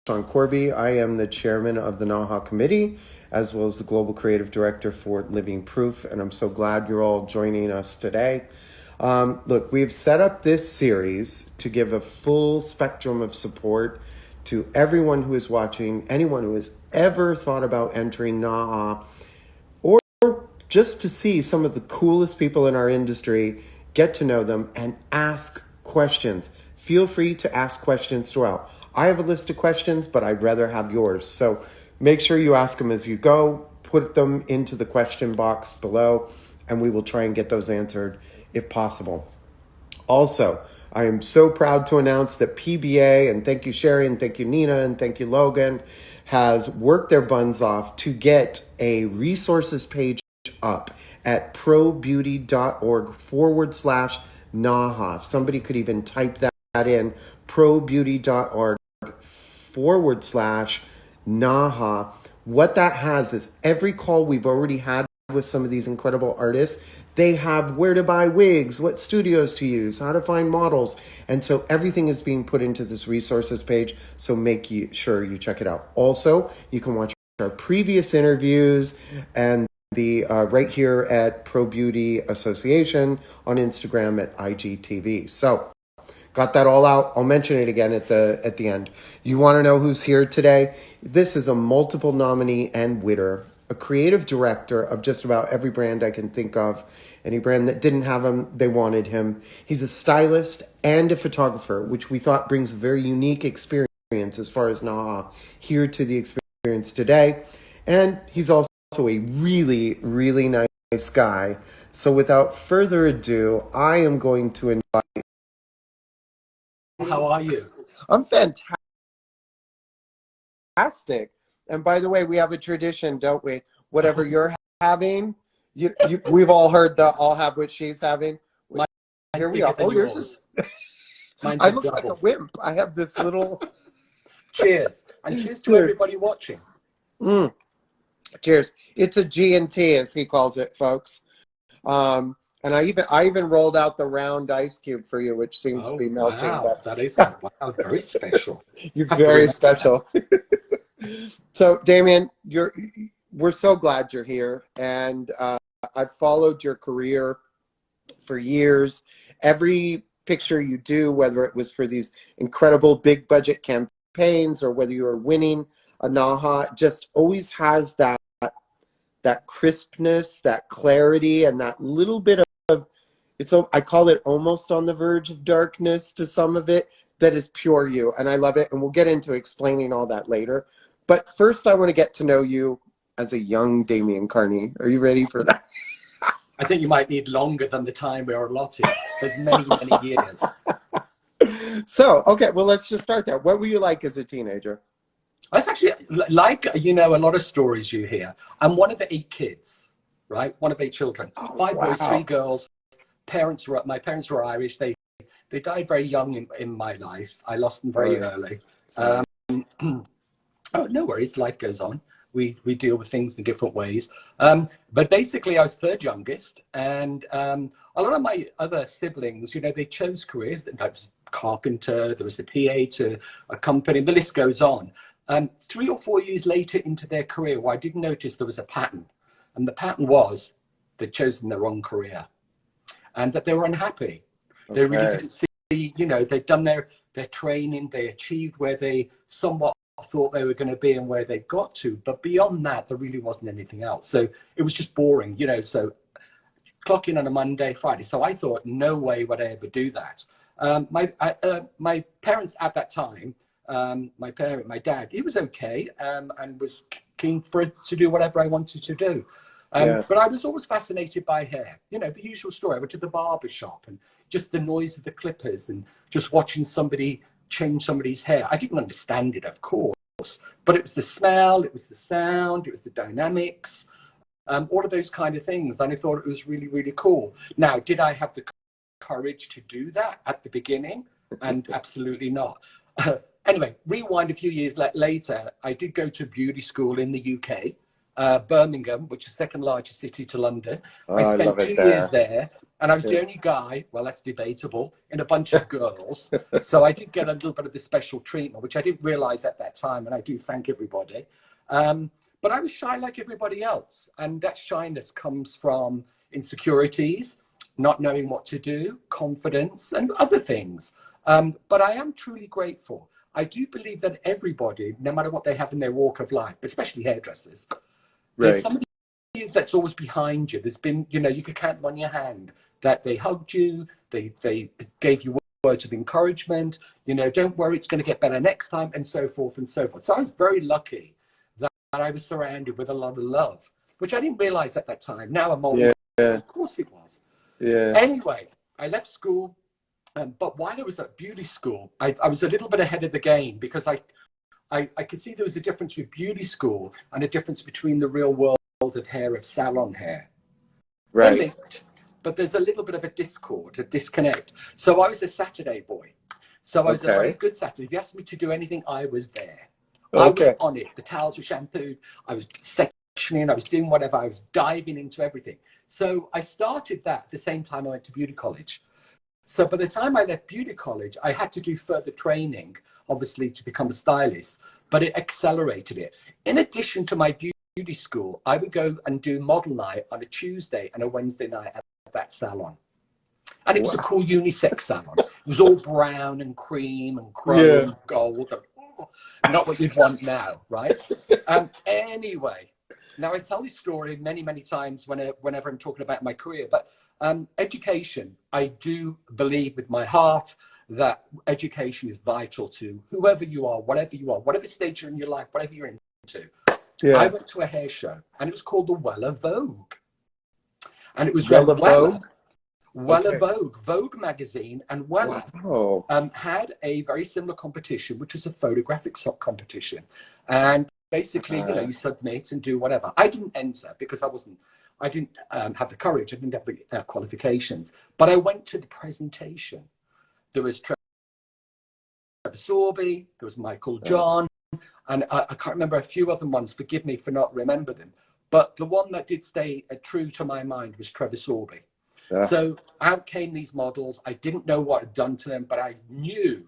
Sean Corby. I am the chairman of the NAHA committee, as well as the global creative director for Living Proof, and I'm so glad you're all joining us today. Look, we've set up this series to give a full spectrum of support to everyone who is watching, anyone who has ever thought about entering NAHA, or just to see some of the coolest people in our industry, get to know them, and ask questions. Feel free to ask questions throughout. I have a list of questions, but I'd rather have yours. So make sure you ask them as you go, put them into the question box below, and we will try and get those answered if possible. Also, I am so proud to announce that PBA, and thank you Sherry, and thank you Nina, and thank you Logan, has worked their buns off to get a resources page up at probeauty.org/NAHA. If somebody could even type that in, probeauty.org/NAHA. What that has is every call we've already had with some of these incredible artists, they have where to buy wigs, what studios to use, how to find models. And so everything is being put into this resources page. So make sure you check it out. Also, you can watch our previous interviews and the right here at Pro Beauty Association on Instagram at IGTV. So got that all out. I'll mention it again at the end. You want to know who's here today? This is a multiple nominee and winner, a creative director of just about every brand I can think of. Any brand that didn't have him, they wanted him. He's a stylist and a photographer, which we thought brings a very unique experience as far as NAHA here to the experience today. And he's also a really, really nice guy. So without further ado, I am going to invite. How are you? I'm fantastic. And by the way, we have a tradition, don't we? Whatever you're having, we've all heard the "I'll have what she's having." Here we are. Oh, yours is. I look like a wimp. I have this little. Cheers, and cheers to everybody watching. Cheers. It's a G&T, as he calls it, folks. And I even rolled out the round ice cube for you, which seems to be melting. Wow, but... that is very special. You're very special. So, Damian, we're so glad you're here, and I've followed your career for years. Every picture you do, whether it was for these incredible big budget campaigns or whether you were winning a NAHA, just always has that crispness, that clarity, and that little bit of I call it almost on the verge of darkness to some of it that is pure you, and I love it, and we'll get into explaining all that later. But first, I want to get to know you as a young Damian Carney. Are you ready for that? I think you might need longer than the time we're allotted. There's many, many years. So, okay, well, let's just start there. What were you like as a teenager? That's actually like, a lot of stories you hear. I'm one of 8 kids, right? One of 8 children. 5 boys, 3 girls. My parents were Irish. They died very young in my life. I lost them very early. Oh, no worries. Life goes on. We deal with things in different ways. But basically, I was 3rd youngest, and a lot of my other siblings, they chose careers. I was a carpenter. There was a PA to a company. The list goes on. 3 or 4 years later into their career, I did notice there was a pattern, and the pattern was they'd chosen the wrong career, and that they were unhappy. Okay. They really didn't see, they'd done their training, they achieved where they somewhat thought they were going to be and where they got to, but beyond that, there really wasn't anything else. So it was just boring, so clock in on a Monday, Friday. So I thought, no way would I ever do that. My parents at that time, my dad, he was okay, and was keen for it to do whatever I wanted to do. But I was always fascinated by hair. The usual story. I went to the barber shop and just the noise of the clippers and just watching somebody change somebody's hair. I didn't understand it, of course, but it was the smell, it was the sound, it was the dynamics, all of those kind of things. And I thought it was really, really cool. Now, did I have the courage to do that at the beginning? And absolutely not. Anyway, rewind a few years later, I did go to beauty school in the UK. Birmingham, which is the second largest city to London. Oh, I I spent love it 2 years there. there, and I was the Yeah. only guy, well, that's debatable, in a bunch of girls. So I did get a little bit of the special treatment, which I didn't realize at that time, and I do thank everybody. But I was shy like everybody else, and that shyness comes from insecurities, not knowing what to do, confidence, and other things. But I am truly grateful. I do believe that everybody, no matter what they have in their walk of life, especially hairdressers, there's Right. somebody that's always behind you. There's been, you could count them on your hand that they hugged you, they gave you words of encouragement, don't worry, it's going to get better next time, and so forth and so forth. So I was very lucky that I was surrounded with a lot of love, which I didn't realize at that time. Now I'm older. Yeah. Of course it was. Yeah. Anyway, I left school, but while I was at beauty school, I was a little bit ahead of the game because I could see there was a difference with beauty school and a difference between the real world of hair, of salon hair. They're Right. linked, but there's a little bit of a discord, a disconnect. So I was a Saturday boy. So I was a very Okay. good Saturday. If you asked me to do anything, I was there. I was Okay. on it. The towels were shampooed. I was sectioning. I was doing whatever. I was diving into everything. So I started that at the same time I went to beauty college. So by the time I left beauty college, I had to do further training, obviously, to become a stylist, but it accelerated it. In addition to my beauty school, I would go and do model night on a Tuesday and a Wednesday night at that salon. And it was a Wow. cool unisex salon. It was all brown and cream and chrome Yeah. and gold. And, not what you'd want now, right? Anyway, now I tell this story many, many times whenever I'm talking about my career, but education, I do believe with my heart that education is vital to whoever you are, whatever stage you're in your life, whatever you're into. Yeah. I went to a hair show and it was called the Weller Vogue. And it was Wella Weller. Vogue? Weller Okay. Vogue magazine, and Weller Wow. had a very similar competition, which was a photographic competition. And basically, you submit and do whatever. I didn't enter because I didn't have the courage. I didn't have the qualifications. But I went to the presentation. There was Trevor Sorby, there was Michael John, and I can't remember a few other ones. Forgive me for not remembering them. But the one that did stay true to my mind was Trevor Sorby. So out came these models. I didn't know what had done to them, but I knew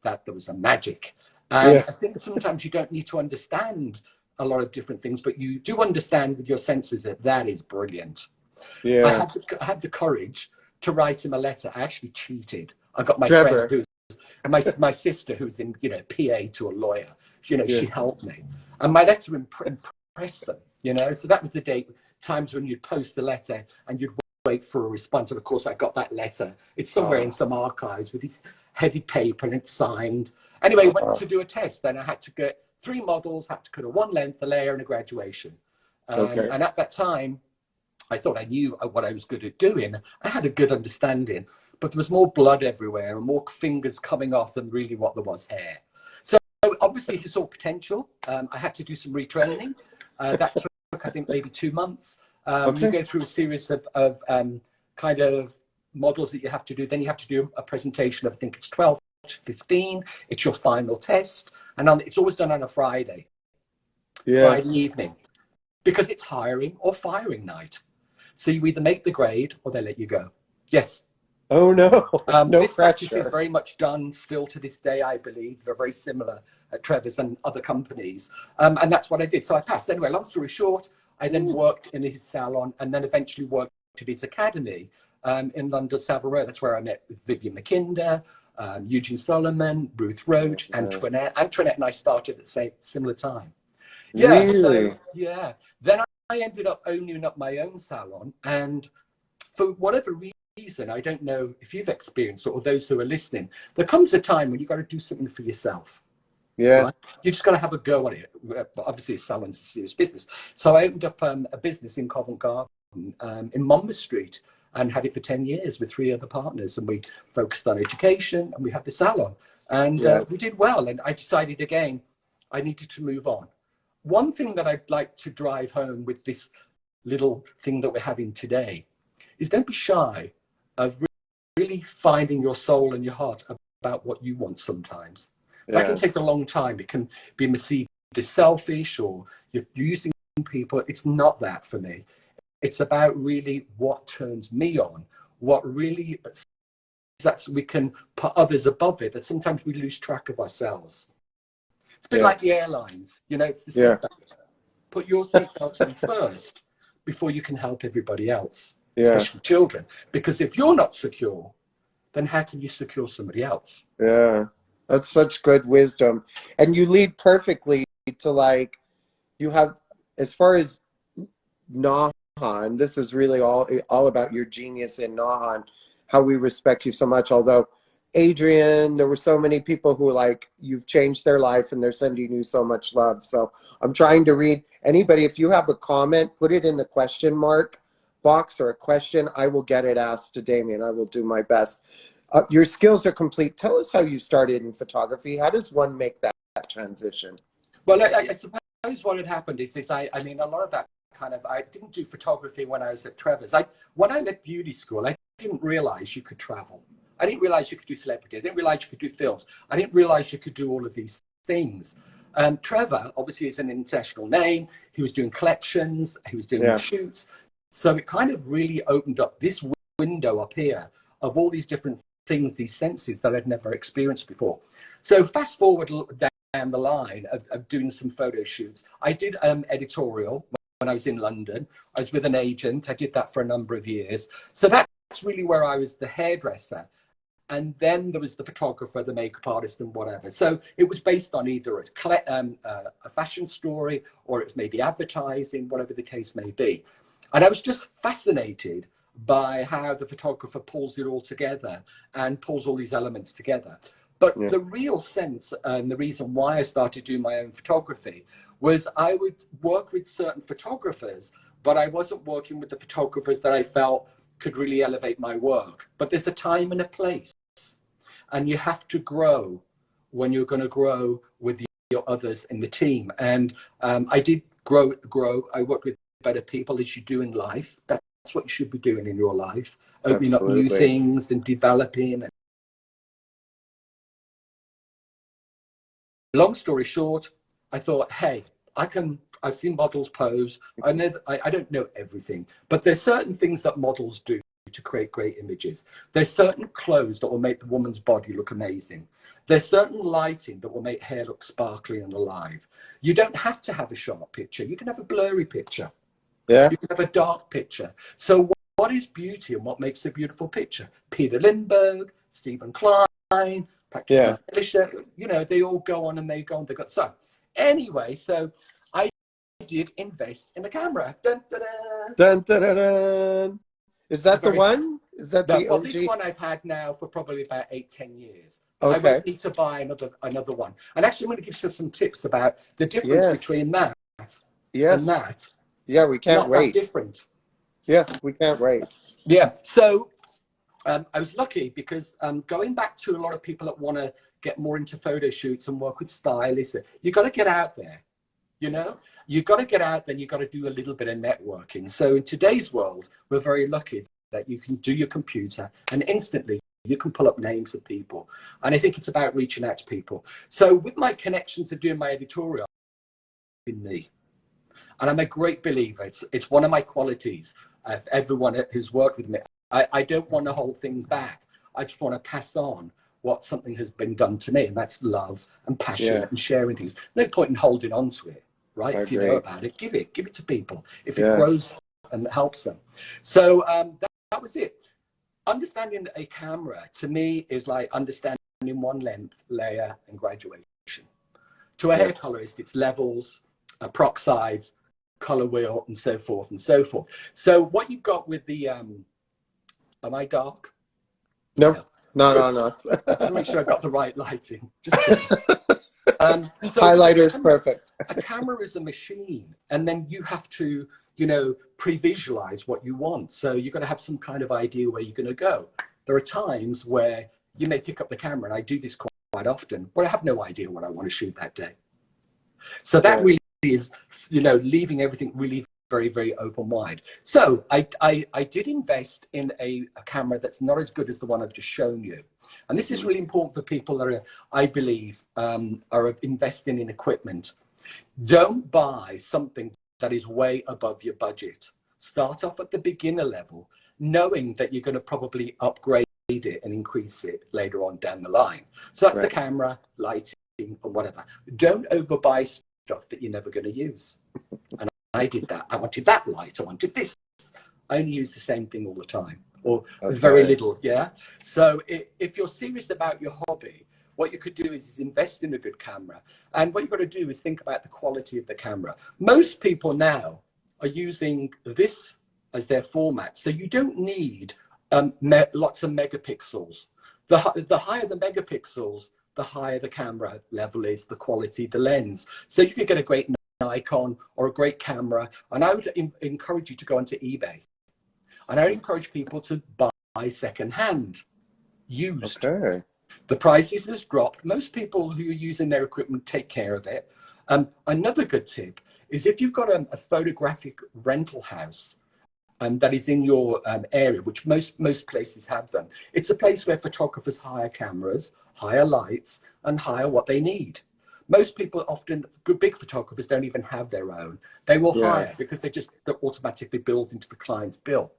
that there was a magic. And Yeah. I think sometimes you don't need to understand a lot of different things, but you do understand with your senses that is brilliant. Yeah. I had the courage to write him a letter. I actually cheated. I got my Trevor. friend my sister who's in PA to a lawyer. She helped me, and my letter impressed them. So that was the date. Times when you'd post the letter and you'd wait for a response. And of course, I got that letter. It's somewhere in some archives with this headed paper and it's signed. Anyway, went to do a test. Then I had to get 3 models, had to cut a 1 length, a layer, and a graduation. And at that time, I thought I knew what I was good at doing. I had a good understanding, but there was more blood everywhere and more fingers coming off than really what there was hair. So obviously, he saw potential. I had to do some retraining. That took, I think, maybe 2 months. You go through a series of kind of models that you have to do. Then you have to do a presentation of, I think it's 12 to 15. It's your final test. And it's always done on a Friday evening, because it's hiring or firing night. So you either make the grade or they let you go. Yes. Oh, no. No this practice pressure. is very much done still to this day, I believe. They're very similar at Trevor's and other companies. And that's what I did. So I passed. Anyway, long story short, I then worked in his salon and then eventually worked at his academy in London, Savile Row. That's where I met Vivian McKinder, Eugene Solomon, Ruth Roach, Antoinette. Antoinette and I started at the similar time. Yeah, Really? so, yeah. Then I ended up owning up my own salon. And for whatever reason, I don't know if you've experienced it or those who are listening, there comes a time when you've got to do something for yourself. Yeah. Right? You just got to have a go at it. But obviously, a salon's a serious business. So I opened up a business in Covent Garden in Monmouth Street and had it for 10 years with 3 other partners. And we focused on education and we had the salon. And we did well. And I decided again, I needed to move on. One thing that I'd like to drive home with this little thing that we're having today is don't be shy of really finding your soul and your heart about what you want sometimes. That can take a long time. It can be perceived as selfish or you're using people. It's not that for me. It's about really what turns me on, what really that we can put others above it, that sometimes we lose track of ourselves. It's a bit like the airlines, you know, it's the seatbelt. Put your seatbelt on first before you can help everybody else, especially children. Because if you're not secure, then how can you secure somebody else? Yeah, that's such good wisdom. And you lead perfectly to, like, you have, as far as NAHA, and this is really all about your genius in NAHA and how we respect you so much. Although, Adrian, there were so many people who, like, you've changed their life and they're sending you so much love. So I'm trying to read anybody. If you have a comment, put it in the question mark box or a question. I will get it asked to Damian. I will do my best. Your skills are complete. Tell us how you started in photography. How does one make that transition? Well, I suppose what had happened is I mean, a lot of that kind of, I didn't do photography when I was at Trevor's. When I left beauty school, I didn't realize you could travel. I didn't realize you could do celebrity. I didn't realize you could do films. I didn't realize you could do all of these things. Trevor, obviously, is an international name. He was doing collections. He was doing shoots. So it kind of really opened up this window up here of all these different things, these senses that I'd never experienced before. So fast forward down the line of doing some photo shoots. I did editorial when I was in London. I was with an agent. I did that for a number of years. So that's really where I was the hairdresser. And then there was the photographer, the makeup artist, and whatever. So it was based on either a fashion story, or it was maybe advertising, whatever the case may be. And I was just fascinated by how the photographer pulls it all together and pulls all these elements together. But the real sense and the reason why I started doing my own photography was I would work with certain photographers, but I wasn't working with the photographers that I felt could really elevate my work. But there's a time and a place. And you have to grow when you're going to grow with your others in the team. And I did grow. I worked with better people, as you do in life. That's what you should be doing in your life, opening up new things and developing. Long story short, I thought, hey, I've seen models pose. I don't know everything, but there's certain things that models do to create great images. There's certain clothes that will make the woman's body look amazing. There's certain lighting that will make hair look sparkly and alive. You don't have to have a sharp picture. You can have a blurry picture. You can have a dark picture. So what is beauty and what makes a beautiful picture? Peter Lindbergh, Stephen Klein, Patrick Elisha, you know, they all go on and they go on. They got so. Anyway, so I did invest in a camera. Dun, dun, dun. Dun, dun, dun, dun. Is that the one? Is that the OG? Well, this one I've had now for probably about 8-10 years. Okay. I would need to buy another one. And actually, I'm going to give you some tips about the difference between that and that. Yeah, we can't wait. That different. Yeah, we can't wait. Yeah. So I was lucky because going back to a lot of people that want to get more into photo shoots and work with stylists, you got to get out there. You know, you got to get out there. You got to do a little bit of networking. So in today's world, we're very lucky that you can do your computer and instantly you can pull up names of people. And I think it's about reaching out to people. So with my connections of doing my editorial, in me, and I'm a great believer. It's one of my qualities of everyone who's worked with me. I don't want to hold things back. I just want to pass on what something has been done to me, and that's love and passion and sharing things. No point in holding on to it, right? If you know about it, give it to people. If it grows and helps them. So that was it. Understanding a camera to me is like understanding one length, layer, and graduation. To a hair colorist, it's levels, peroxides, color wheel, and so forth and so forth. So what you've got with the am I dark? No, not on us. Just make sure I got the right lighting. Just so highlighter's perfect. A camera is a machine, and then you have to, you know, pre-visualize what you want. So you've got to have some kind of idea where you're going to go. There are times where you may pick up the camera, and I do this quite often, but I have no idea what I want to shoot that day. So that really is, you know, leaving everything really very, very open wide. So I did invest in a camera that's not as good as the one I've just shown you. And this is really important for people that are, I believe, are investing in equipment. Don't buy something that is way above your budget. Start off at the beginner level, knowing that you're going to probably upgrade it and increase it later on down the line. So that's the Right. camera, lighting, or whatever. Don't overbuy stuff that you're never going to use. And I did that. I wanted that light. I wanted this. I only use the same thing all the time, or very little. Yeah. So if you're serious about your hobby, what you could do is invest in a good camera. And what you've got to do is think about the quality of the camera. Most people now are using this as their format. So you don't need lots of megapixels. The higher the megapixels, the higher the camera level is, the quality, the lens. So you could get a great Nikon or a great camera. And I would encourage you to go onto eBay. And I would encourage people to buy secondhand, used. Okay. The prices has dropped. Most people who are using their equipment take care of it. Another good tip is if you've got a photographic rental house that is in your area, which most places have them, it's a place where photographers hire cameras, hire lights, and hire what they need. Most people, often big photographers, don't even have their own. They will hire because they're automatically built into the client's bill.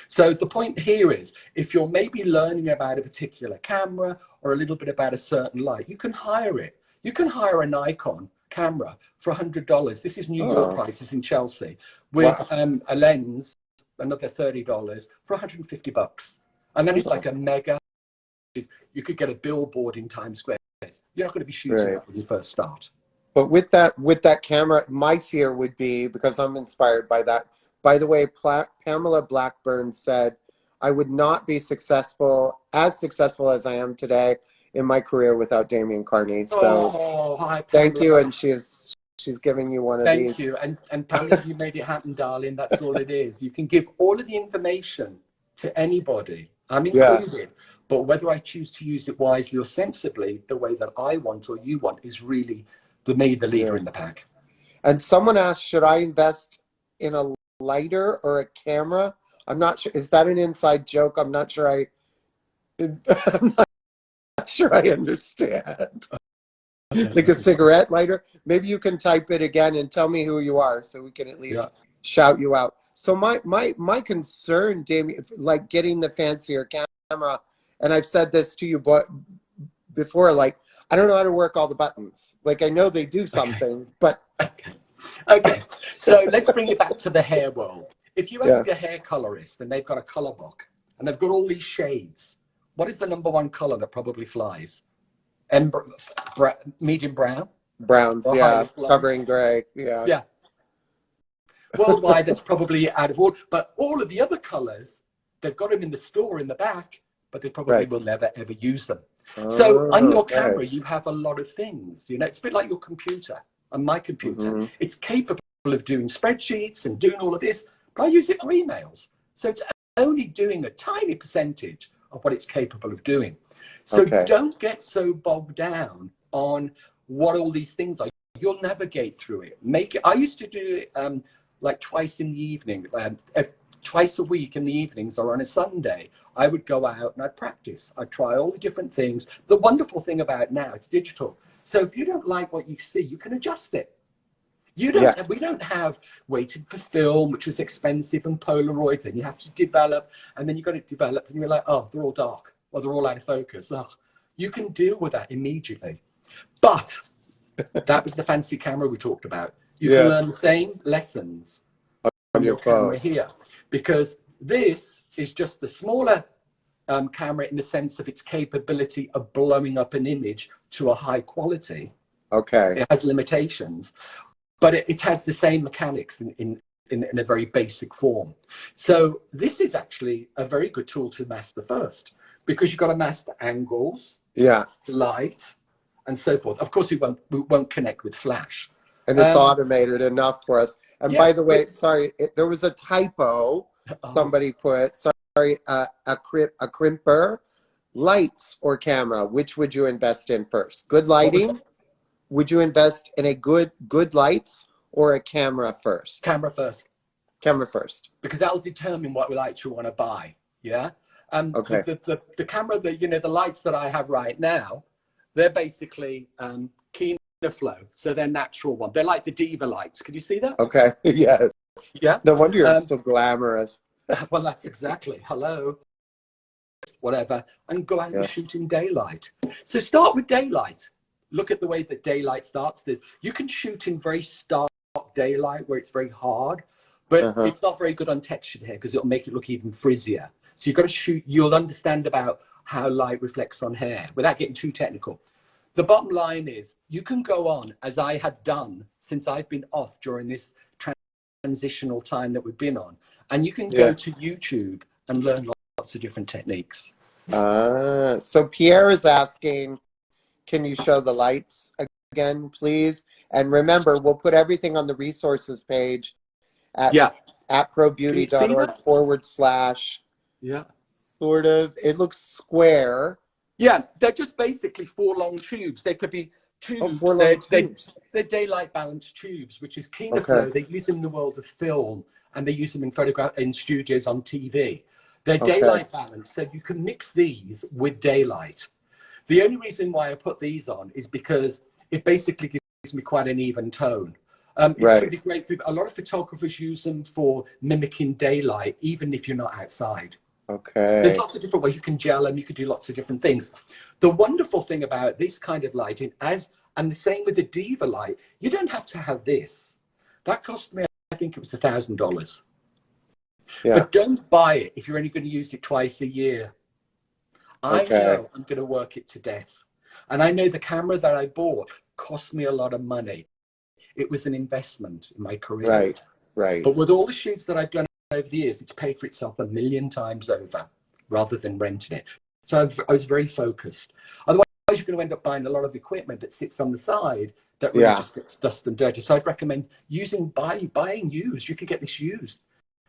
So the point here is, if you're maybe learning about a particular camera or a little bit about a certain light, you can hire it. You can hire a Nikon camera for $100. This is New York prices in Chelsea, with a lens, another $30 for $150. And then it's like a mega. You could get a billboard in Times Square. You're not going to be shooting that when you first start. But with that camera, my fear would be, because I'm inspired by that. By the way, Pamela Blackburn said, I would not be as successful as I am today in my career without Damian Carney. So hi, thank you. And she's giving you one of these. Thank you. And Pamela, you made it happen, darling. That's all it is. You can give all of the information to anybody. I'm included. But whether I choose to use it wisely or sensibly, the way that I want or you want, is really the leader in the pack. And someone asked, should I invest in a lighter or a camera? I'm not sure. Is that an inside joke? I'm not sure. I'm not sure I understand. Like a cigarette lighter? Maybe you can type it again and tell me who you are, so we can at least shout you out. So my concern, Damian, like getting the fancier camera, and I've said this to you before, like, I don't know how to work all the buttons. Like, I know they do something, but... Okay, so let's bring it back to the hair world. If you ask a hair colorist and they've got a color book and they've got all these shades, what is the #1 color that probably flies? Medium brown? Browns, covering gray, Yeah. Worldwide, that's probably out of order. But all of the other colors, they've got them in the store in the back, but they probably will never, ever use them. So on your camera, you have a lot of things. You know, it's a bit like your computer. On my computer, it's capable of doing spreadsheets and doing all of this, but I use it for emails. So it's only doing a tiny percentage of what it's capable of doing. So don't get so bogged down on what all these things are. You'll navigate through it. I used to do it like twice in the evening, twice a week in the evenings or on a Sunday. I would go out and I'd practice. I'd try all the different things. The wonderful thing about now, it's digital. So if you don't like what you see, you can adjust it. We don't have waiting for film, which was expensive, and Polaroids, and you have to develop, and then you got it developed, and you're like, oh, they're all dark, or they're all out of focus. Oh, you can deal with that immediately. But that was the fancy camera we talked about. You can learn the same lessons on your camera here, because this is just the smaller camera in the sense of its capability of blowing up an image to a high quality. It has limitations, but it has the same mechanics in a very basic form. So this is actually a very good tool to master first, because you've got to master angles, light, and so forth. Of course, we won't connect with flash. And it's automated enough for us. And by the way, sorry, there was a typo. Somebody put, a crimper, lights or camera. Which would you invest in first? Good lighting? Would you invest in a good lights or a camera first? Camera first. Camera first. Because that'll determine what lights you want to buy. Yeah. The camera that, the lights that I have right now, they're basically flow, so they're natural one. They're like the diva lights. Can you see that? Okay. Yes. Yeah. No wonder you're so glamorous. Well, that's exactly. Hello. Whatever, and go out and shoot in daylight. So start with daylight. Look at the way that daylight starts. You can shoot in very stark daylight where it's very hard, but it's not very good on textured hair because it'll make it look even frizzier. So you've got to shoot, you'll understand about how light reflects on hair without getting too technical. The bottom line is you can go on, as I have done since I've been off during this transitional time that we've been on, and you can go to YouTube and learn lots of different techniques. So Pierre is asking, can you show the lights again, please? And remember, we'll put everything on the resources page at probeauty.org/. Yeah. Sort of. It looks square. Yeah, they're just basically 4 long tubes. They could be tubes. Oh, 4 long tubes. They're daylight balanced tubes, which is keener flow. They use them in the world of film, and they use them in studios on TV. They're daylight balanced, so you can mix these with daylight. The only reason why I put these on is because it basically gives me quite an even tone. It's really great for a lot of photographers use them for mimicking daylight, even if you're not outside. Okay. There's lots of different ways. You can gel them, you can do lots of different things. The wonderful thing about this kind of lighting, and the same with the Diva light, you don't have to have this. That cost me, I think it was $1,000. Yeah. But don't buy it if you're only going to use it twice a year. I know I'm going to work it to death. And I know the camera that I bought cost me a lot of money. It was an investment in my career. Right. But with all the shoots that I've done over the years, it's paid for itself 1,000,000 times over rather than renting it. So I was very focused. Otherwise, you're going to end up buying a lot of equipment that sits on the side that really just gets dust and dirty. So I'd recommend buying used. You could get this used.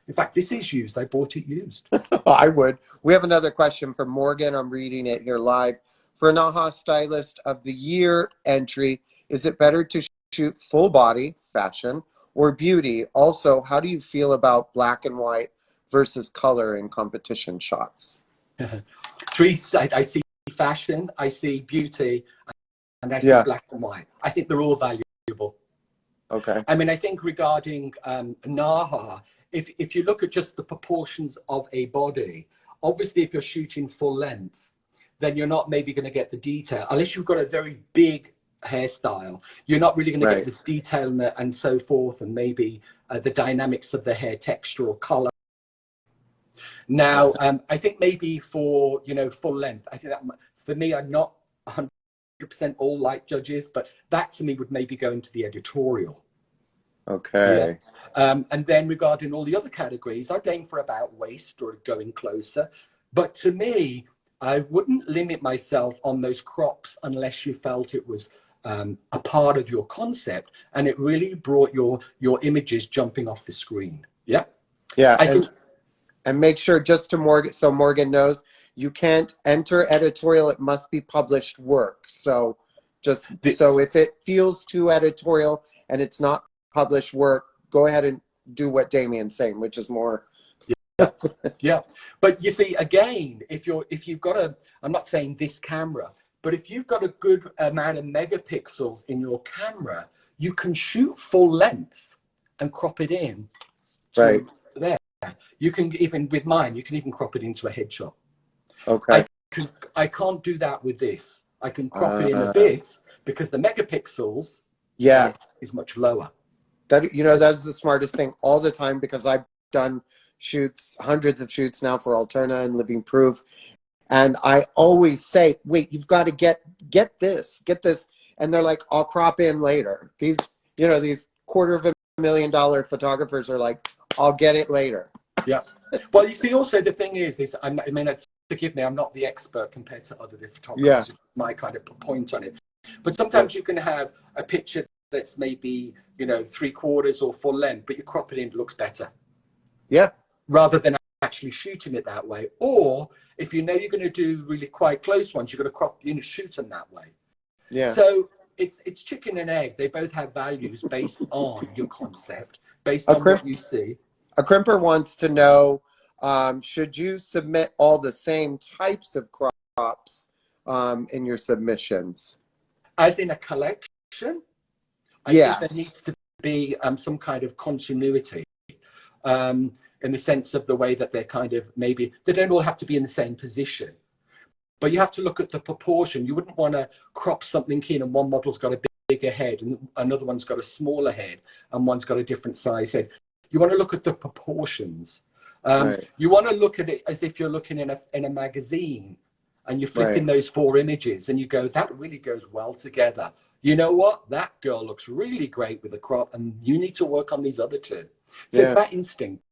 In fact, this is used. I bought it used. I would. We have another question from Morgan. I'm reading it here live. For a NAHA Stylist of the Year entry, is it better to shoot full body, fashion, or beauty? Also, how do you feel about black and white versus color in competition shots? I see fashion, I see beauty, and I see black and white. I think they're all valuable. Okay. I mean, I think regarding NAHA, if you look at just the proportions of a body, obviously if you're shooting full length, then you're not maybe going to get the detail. Unless you've got a very big hairstyle, you're not really going to get this detail and so forth, and maybe the dynamics of the hair texture or color. Now, I think maybe for, full length, I think that for me, I'm not 100% all light judges, but that to me would maybe go into the editorial. Okay. And then regarding all the other categories, I'd aim for about waist or going closer. But to me, I wouldn't limit myself on those crops unless you felt it was a part of your concept and it really brought your images jumping off the screen. Yeah. And make sure, just to Morgan, so Morgan knows, you can't enter editorial. It must be published work. So so if it feels too editorial and it's not published work, go ahead and do what Damian's saying, which is more. Yeah. But you see, again, if you've got I'm not saying this camera, but if you've got a good amount of megapixels in your camera, you can shoot full length and crop it in to there. You can even, with mine, you can even crop it into a headshot. Okay. I can't do that with this. I can crop it in a bit because the megapixels is much lower. That's the smartest thing all the time, because I've done shoots, hundreds of shoots now for Alterna and Living Proof. And I always say, wait, you've got to get this. And they're like, I'll crop in later. These $250,000 photographers are like, I'll get it later. Yeah. Well, you see, also the thing is forgive me, I'm not the expert compared to other photographers who might kind of point on it. But sometimes you can have a picture that's maybe, 3/4 or full length, but you crop it in, it looks better. Yeah. Rather than actually shooting it that way. Or if you're going to do really quite close ones, you're going to shoot them that way. Yeah. So it's chicken and egg. They both have values based on your concept, based on what you see. A crimper wants to know, should you submit all the same types of crops in your submissions? As in a collection? I think there needs to be some kind of continuity, in the sense of the way that they're kind of, maybe they don't all have to be in the same position, but you have to look at the proportion. You wouldn't want to crop something in and one model's got a bigger head and another one's got a smaller head and one's got a different size head. You want to look at the proportions. You want to look at it as if you're looking in a magazine and you're flipping those 4 images and you go, that really goes well together. You know what? That girl looks really great with the crop and you need to work on these other 2. So it's about instinct.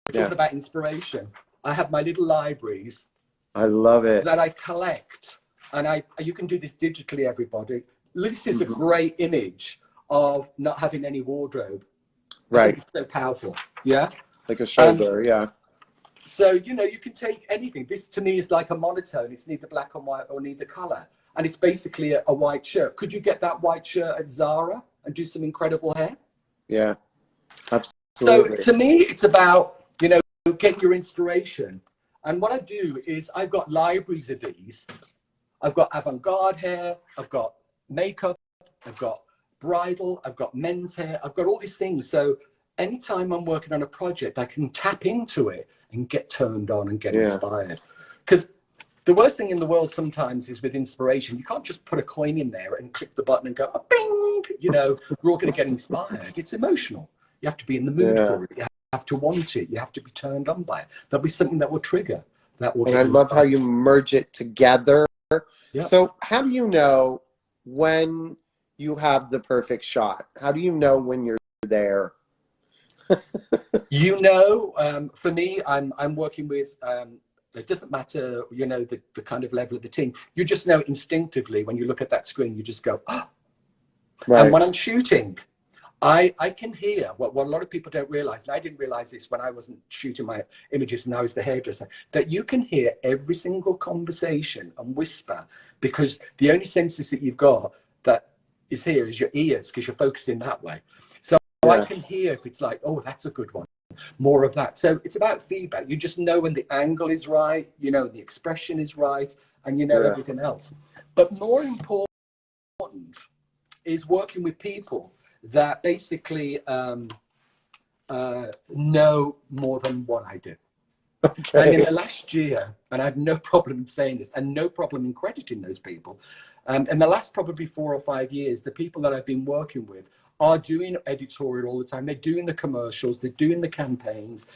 We're talking about inspiration. I have my little libraries. I love it. That I collect. And you can do this digitally, everybody. This is a great image of not having any wardrobe. Right. It's so powerful. Yeah. Like a shoulder, So, you know, you can take anything. This to me is like a monotone. It's neither black and white or neither color. And it's basically a white shirt. Could you get that white shirt at Zara and do some incredible hair? Yeah, absolutely. So to me, it's about, you know, get your inspiration. And what I do is I've got libraries of these. I've got avant-garde hair. I've got makeup. I've got bridal. I've got men's hair. I've got all these things. So anytime I'm working on a project, I can tap into it and get turned on and get inspired. Because the worst thing in the world sometimes is with inspiration. You can't just put a coin in there and click the button and go, oh, bing, you know, we're all going to get inspired. It's emotional. You have to be in the mood for it. You have to want it. You have to be turned on by it. There'll be something that will trigger. That will. And I love how you merge it together. Yep. So how do you know when you have the perfect shot? How do you know when you're there? You know, for me, I'm working with, it doesn't matter, you know, the kind of level of the team. You just know instinctively when you look at that screen, you just go, oh. Right. And when I'm shooting, I can hear what a lot of people don't realize, and I didn't realize this when I wasn't shooting my images and I was the hairdresser, that you can hear every single conversation and whisper, because the only senses that you've got that is here is your ears, because you're focusing that way. So I can hear if it's like, oh, that's a good one. More of that. So it's about feedback. You just know when the angle is right, you know, the expression is right, and you know everything else. But more important is working with people that basically know more than what I do. Okay. And in the last year, and I have no problem in saying this and no problem in crediting those people, in the last probably 4 or 5 years, the people that I've been working with are doing editorial all the time. They're doing the commercials, they're doing the campaigns,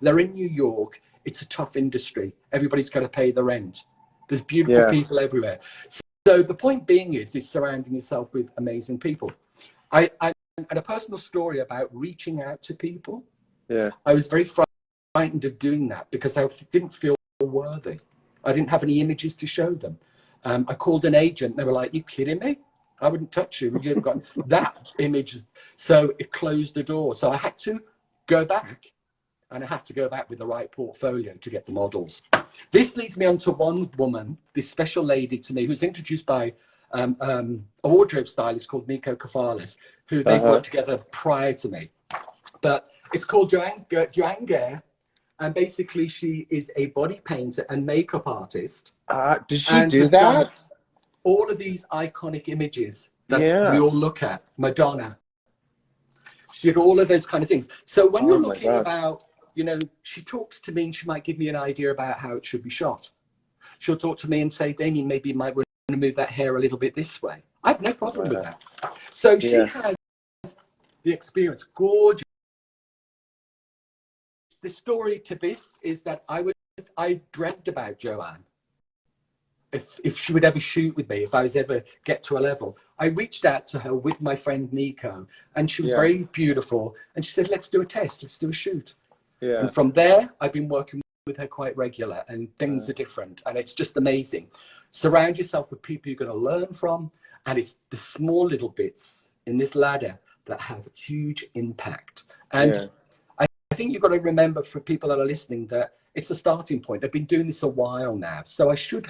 they're in New York. It's a tough industry. Everybody's got to pay the rent. There's beautiful people everywhere. So the point being is surrounding yourself with amazing people. I had a personal story about reaching out to people. Yeah. I was very frightened of doing that because I didn't feel worthy. I didn't have any images to show them. I called an agent. They were like, "You kidding me? I wouldn't touch you. You haven't got that image." So it closed the door. So I had to go back, and I had to go back with the right portfolio to get the models. This leads me on to one woman, this special lady to me, who's introduced by a wardrobe stylist called Nico Kafalis, who they've worked together prior to me. But it's called Joanne Gare, and basically she is a body painter and makeup artist. Did she do that? All of these iconic images that we all look at, Madonna. She did all of those kind of things. So when you're looking about, you know, she talks to me and she might give me an idea about how it should be shot. She'll talk to me and say, Damian, maybe you might want to move that hair a little bit this way. I have no problem with that. So she has the experience, gorgeous. The story to this is that I dreamt about Joanne. If she would ever shoot with me, if I was ever get to a level, I reached out to her with my friend Nico, and she was very beautiful. And she said, let's do a test, let's do a shoot. Yeah. And from there, I've been working with her quite regular, and things are different. And it's just amazing. Surround yourself with people you're going to learn from. And it's the small little bits in this ladder that have huge impact. And I think you've got to remember, for people that are listening, that it's a starting point. I've been doing this a while now, so I should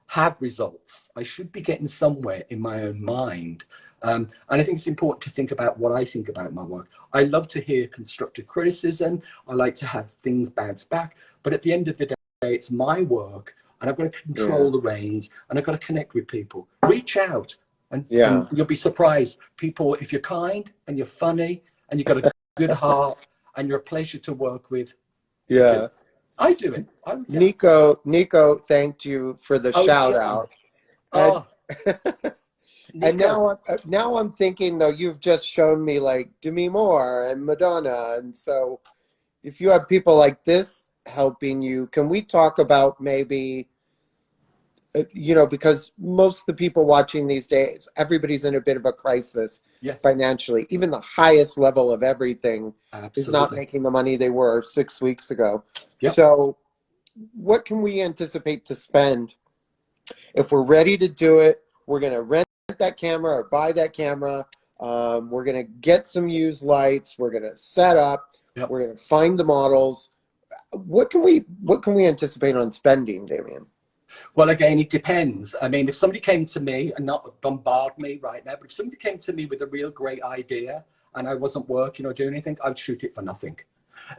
have results. I should be getting somewhere in my own mind. And I think it's important to think about what I think about my work. I love to hear constructive criticism. I like to have things bounce back. But at the end of the day, it's my work, and I've got to control the reins, and I've got to connect with people. Reach out. And you'll be surprised. People, if you're kind and you're funny and you've got a good heart and you're a pleasure to work with, Yeah. I do it. Nico thanked you for the shout out. And, Oh, and Nico. now I'm thinking, though, you've just shown me like Demi Moore and Madonna. And so if you have people like this helping you, can we talk about maybe, because most of the people watching these days, everybody's in a bit of a crisis financially. Even the highest level of everything is not making the money they were 6 weeks ago. Yep. So what can we anticipate to spend if we're ready to do it? We're going to rent that camera or buy that camera. We're going to get some used lights. We're going to set up. Yep. We're going to find the models. What can we anticipate on spending, Damian? Well, again, it depends. I mean, if somebody came to me, and not bombard me right now, but if somebody came to me with a real great idea and I wasn't working or doing anything, I'd shoot it for nothing.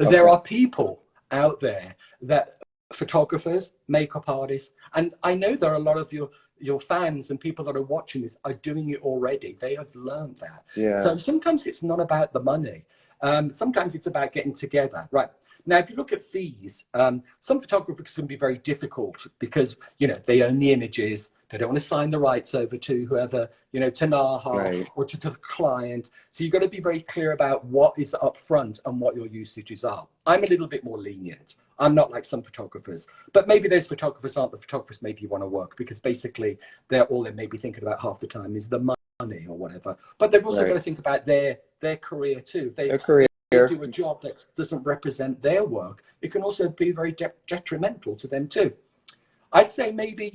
Okay. There are people out there that photographers, makeup artists, and I know there are a lot of your fans and people that are watching this are doing it already. They have learned that. Yeah. So sometimes it's not about the money. Sometimes it's about getting together. Right. Now, if you look at fees, some photographers can be very difficult because, they own the images. They don't want to sign the rights over to whoever, to NAHA or to the client. So you've got to be very clear about what is up front and what your usages are. I'm a little bit more lenient. I'm not like some photographers, but maybe those photographers aren't the photographers maybe you want to work, because basically they're all they may be thinking about half the time is the money or whatever. But they've also got to think about their career too. Their career. Do a job that doesn't represent their work, it can also be very detrimental to them too. I'd say maybe,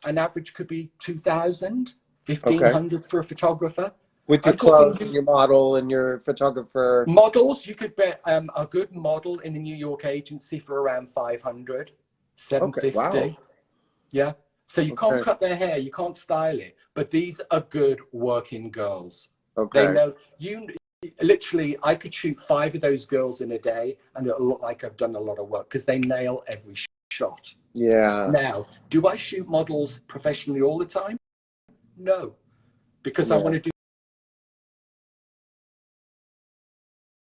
an average could be 2,000, 1,500 for a photographer. With your clothes and your model and your photographer. Models, you could bet a good model in a New York agency for around 500, 750. Okay, wow. Yeah. So you can't cut their hair, you can't style it, but these are good working girls. Okay. They know literally, I could shoot 5 of those girls in a day and it'll look like I've done a lot of work because they nail every shot. Yeah. Now, do I shoot models professionally all the time? No, because I want to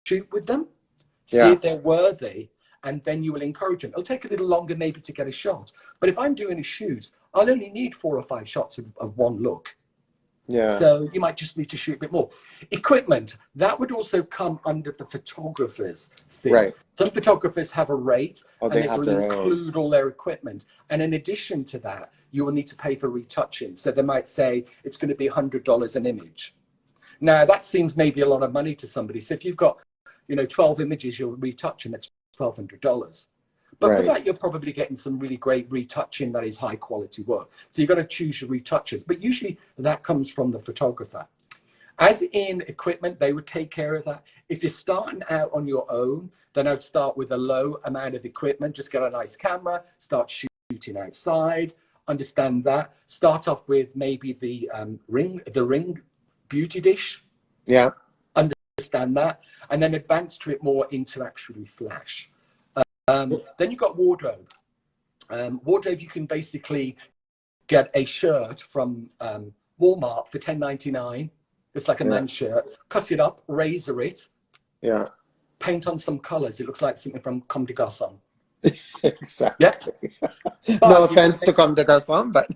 shoot with them, see if they're worthy, and then you will encourage them. It'll take a little longer maybe to get a shot, but if I'm doing a shoot, I'll only need 4 or 5 shots of one look. Yeah. So you might just need to shoot a bit more. Equipment, that would also come under the photographer's thing. Right. Some photographers have a rate and they it have will their include all their equipment. And in addition to that, you will need to pay for retouching. So they might say it's going to be $100 an image. Now that seems maybe a lot of money to somebody. So if you've got, 12 images you'll retouch, and that's $1,200. But for that, you're probably getting some really great retouching that is high quality work. So you've got to choose your retouchers. But usually that comes from the photographer. As in equipment, they would take care of that. If you're starting out on your own, then I'd start with a low amount of equipment. Just get a nice camera, start shooting outside, understand that. Start off with maybe the ring beauty dish. Yeah. Understand that. And then advance to it more into actually flash. Then you've got wardrobe. Wardrobe, you can basically get a shirt from Walmart for $10.99. It's like a man's shirt. Cut it up, razor it. Yeah. Paint on some colors. It looks like something from Comme des Garçons. Exactly. Yeah. No offense to Comme des Garçons, but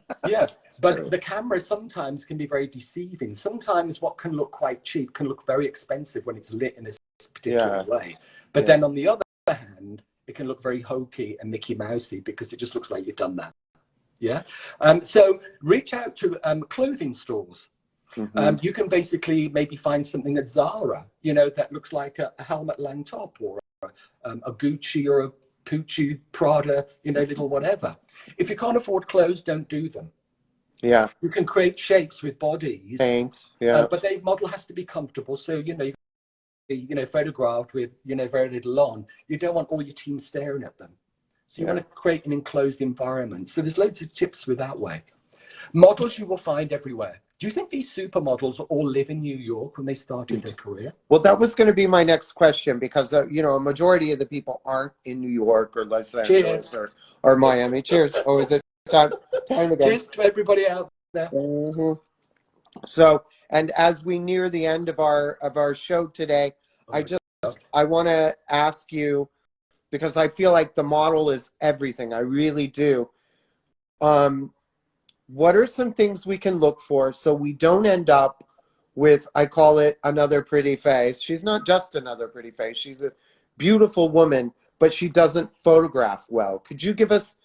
but the camera sometimes can be very deceiving. Sometimes what can look quite cheap can look very expensive when it's lit in a particular way. But then on the other hand, it can look very hokey and Mickey Mousey because it just looks like you've done that. Yeah. So reach out to clothing stores. Mm-hmm. You can basically maybe find something at Zara, that looks like a Helmut Lang top or a Gucci or a Pucci, Prada, little whatever. If you can't afford clothes, don't do them. Yeah. You can create shapes with bodies. Paint. Yeah. But the model has to be comfortable. So, photographed with, very little on. You don't want all your team staring at them. So you want to create an enclosed environment. So there's loads of tips with that way. Models you will find everywhere. Do you think these supermodels all live in New York when they started their career? Well, that was going to be my next question because, a majority of the people aren't in New York or Los Angeles or Miami. Cheers. Oh, is it time again? Cheers to everybody out there. Mm-hmm. So, and as we near the end of our show today, Oh I my just God. I want to ask you, because I feel like the model is everything. I really do. Um, what are some things we can look for so we don't end up with, I call it, another pretty face? She's not just another pretty face. She's a beautiful woman, but she doesn't photograph well. Could you give us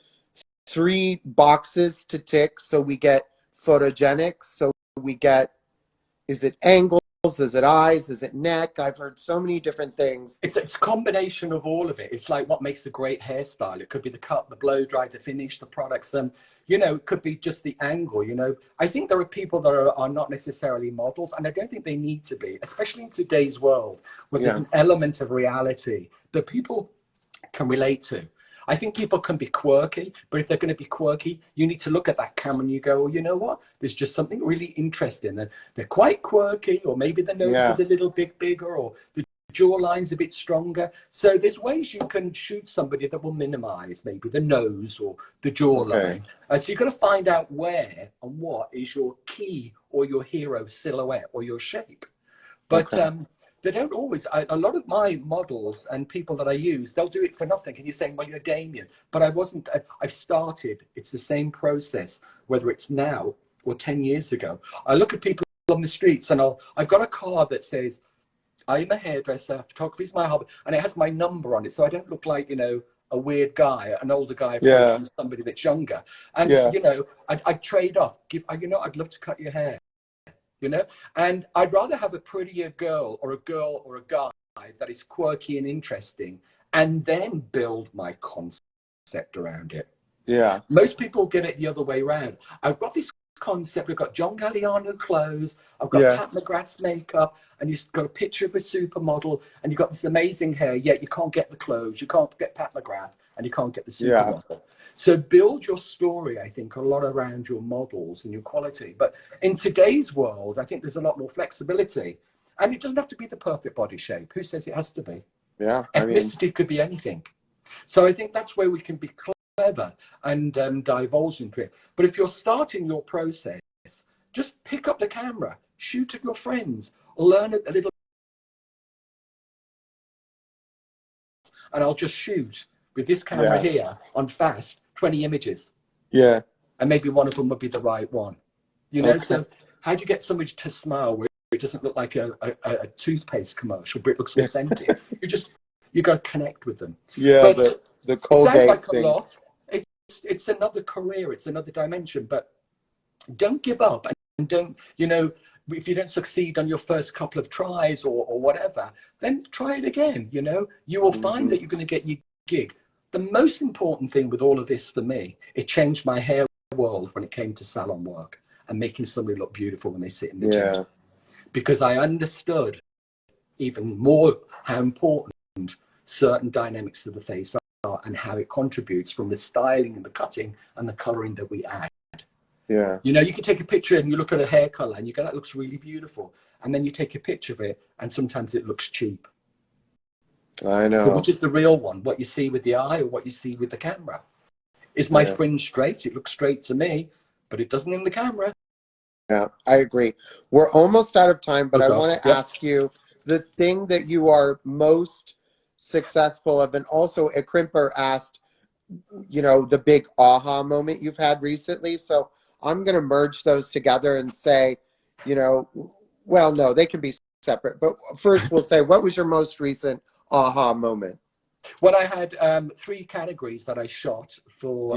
3 boxes to tick so we get photogenic, so we get, is it angles? Is it eyes? Is it neck? I've heard so many different things. It's a combination of all of it. It's like what makes a great hairstyle. It could be the cut, the blow dry, the finish, the products. It could be just the angle. I think there are people that are not necessarily models, and I don't think they need to be, especially in today's world, where there's Yeah. an element of reality that people can relate to. I think people can be quirky, but if they're going to be quirky, you need to look at that camera and you go, well, you know what? There's just something really interesting. And they're quite quirky, or maybe the nose Yeah. is a little bit bigger, or the jawline's a bit stronger. So there's ways you can shoot somebody that will minimize maybe the nose or the Okay. jawline. So you've got to find out where and what is your key or your hero silhouette or your shape. But Okay. they don't always. A lot of my models and people that I use, they'll do it for nothing. And you're saying, well, you're Damian. But I wasn't. I've started. It's the same process, whether it's now or 10 years ago. I look at people on the streets and I've got a card that says, I'm a hairdresser, photography is my hobby. And it has my number on it. So I don't look like, a weird guy, an older guy Yeah. approaching somebody that's younger. And, Yeah. I'd trade off. I'd love to cut your hair. And I'd rather have a prettier girl or a guy that is quirky and interesting, and then build my concept around it. Yeah. Most people get it the other way around. I've got this concept. We've got John Galliano clothes. I've got Yeah. Pat McGrath's makeup, and you've got a picture of a supermodel, and you've got this amazing hair. Yet you can't get the clothes. You can't get Pat McGrath, and you can't get the Yeah. supermodel. So build your story, I think, a lot around your models and your quality. But in today's world, I think there's a lot more flexibility. And it doesn't have to be the perfect body shape. Who says it has to be? Yeah. Ethnicity could be anything. So I think that's where we can be clever and divulge into it. But if you're starting your process, just pick up the camera, shoot at your friends, learn a little, and I'll just shoot with this camera here on fast 20 images. Yeah. And maybe one of them would be the right one. Okay. So how do you get somebody to smile where it doesn't look like a toothpaste commercial, but it looks authentic? You got to connect with them. Yeah. But the it Colgate sounds like thing. a lot. It's another career, it's another dimension, but don't give up, and don't, if you don't succeed on your first couple of tries or whatever, then try it again. You will find that you're going to get your gig. The most important thing with all of this for me, it changed my hair world when it came to salon work and making somebody look beautiful when they sit in the chair. Because I understood even more how important certain dynamics of the face are and how it contributes from the styling and the cutting and the coloring that we add. Yeah. You can take a picture and you look at a hair color and you go, that looks really beautiful. And then you take a picture of it and sometimes it looks cheap. I know. But which is the real one? What you see with the eye or what you see with the camera? Is my fringe straight? It looks straight to me, but it doesn't in the camera. Yeah, I agree. We're almost out of time, but I God. want to ask you the thing that you are most successful of, and also a crimper asked, the big aha moment you've had recently. So I'm going to merge those together and say, well, no, they can be separate. But first we'll say, what was your most recent aha moment? Well, I had 3 categories that I shot for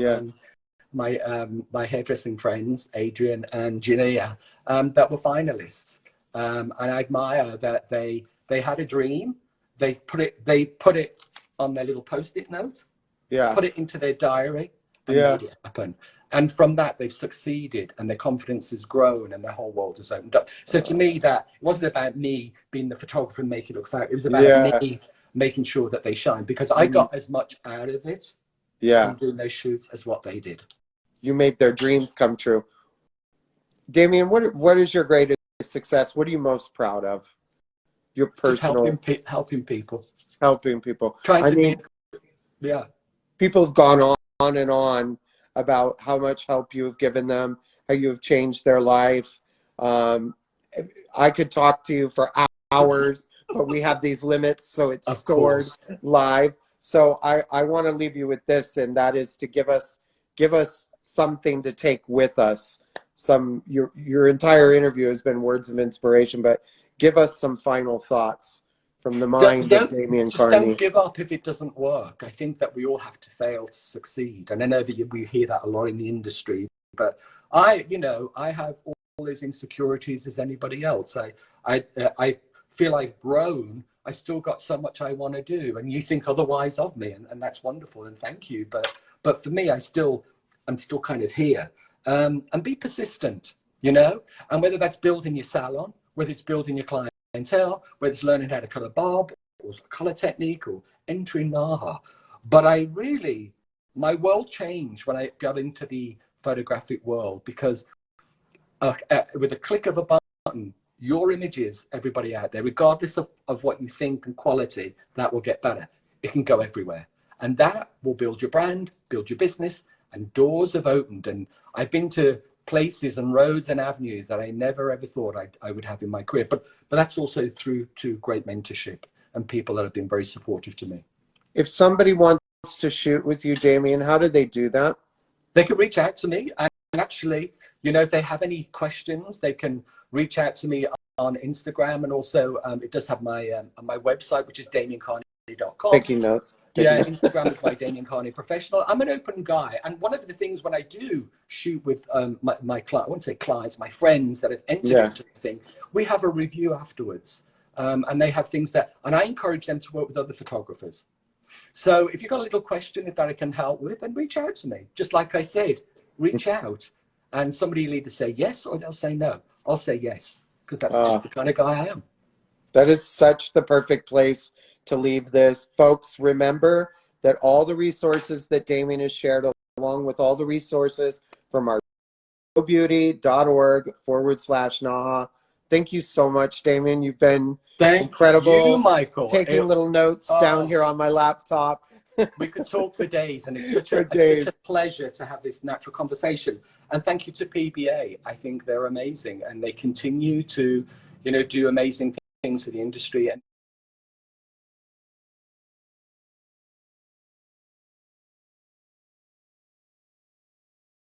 my hairdressing friends, Adrian and Jania, that were finalists. And I admire that they had a dream. They put it on their little Post-it note, put it into their diary, and made it happen. And from that, they've succeeded, and their confidence has grown, and their whole world has opened up. So to me, that it wasn't about me being the photographer and making it look fat. It was about me making sure that they shine, because I got as much out of it from doing those shoots as what they did. You made their dreams come true. Damian, what is your greatest success? What are you most proud of? Your personal... Just helping people. Helping people. People have gone on and on about how much help you have given them, how you have changed their life. Um, I could talk to you for hours, but we have these limits, so it's Of stored course. live. So I want to leave you with this, and that is to give us something to take with us. Your entire interview has been words of inspiration, but give us some final thoughts from the mind of Damian Just don't Carney. give up if it doesn't work. I think that we all have to fail to succeed. And I know that we hear that a lot in the industry, but I have all those insecurities as anybody else. I feel I've grown. I still got so much I want to do, and you think otherwise of me, and that's wonderful, and thank you. But for me, I'm still kind of here. And be persistent, and whether that's building your salon, whether it's building your clientele, whether it's learning how to cut a barb or color technique or entering NAHA. But my world changed when I got into the photographic world, because with a click of a button, your images, everybody out there, regardless of what you think and quality, that will get better. It can go everywhere. And that will build your brand, build your business, and doors have opened. And I've been to places and roads and avenues that I never ever thought I would have in my career. But that's also through to great mentorship and people that have been very supportive to me. If somebody wants to shoot with you, Damian, how do they do that? They can reach out to me. And actually, if they have any questions, they can reach out to me on Instagram. And also, it does have my website, which is DamianCarney.com. Taking notes. Instagram is my Damian Carney Professional. I'm an open guy. And one of the things when I do shoot with my client, I wouldn't say clients, my friends that have entered into the thing, we have a review afterwards. And they have things and I encourage them to work with other photographers. So if you've got a little question that I can help with, then reach out to me. Just like I said, reach out. And somebody will either say yes or they'll say no. I'll say yes, because that's just the kind of guy I am. That is such the perfect place to leave this. Folks, remember that all the resources that Damian has shared, along with all the resources from our beauty.org/NAHA. Thank you so much, Damian. You've been incredible. Thank you, Michael. Taking little notes down here on my laptop. We could talk for days, and it's such a pleasure to have this natural conversation. And thank you to PBA. I think they're amazing, and they continue to, do amazing things for the industry. And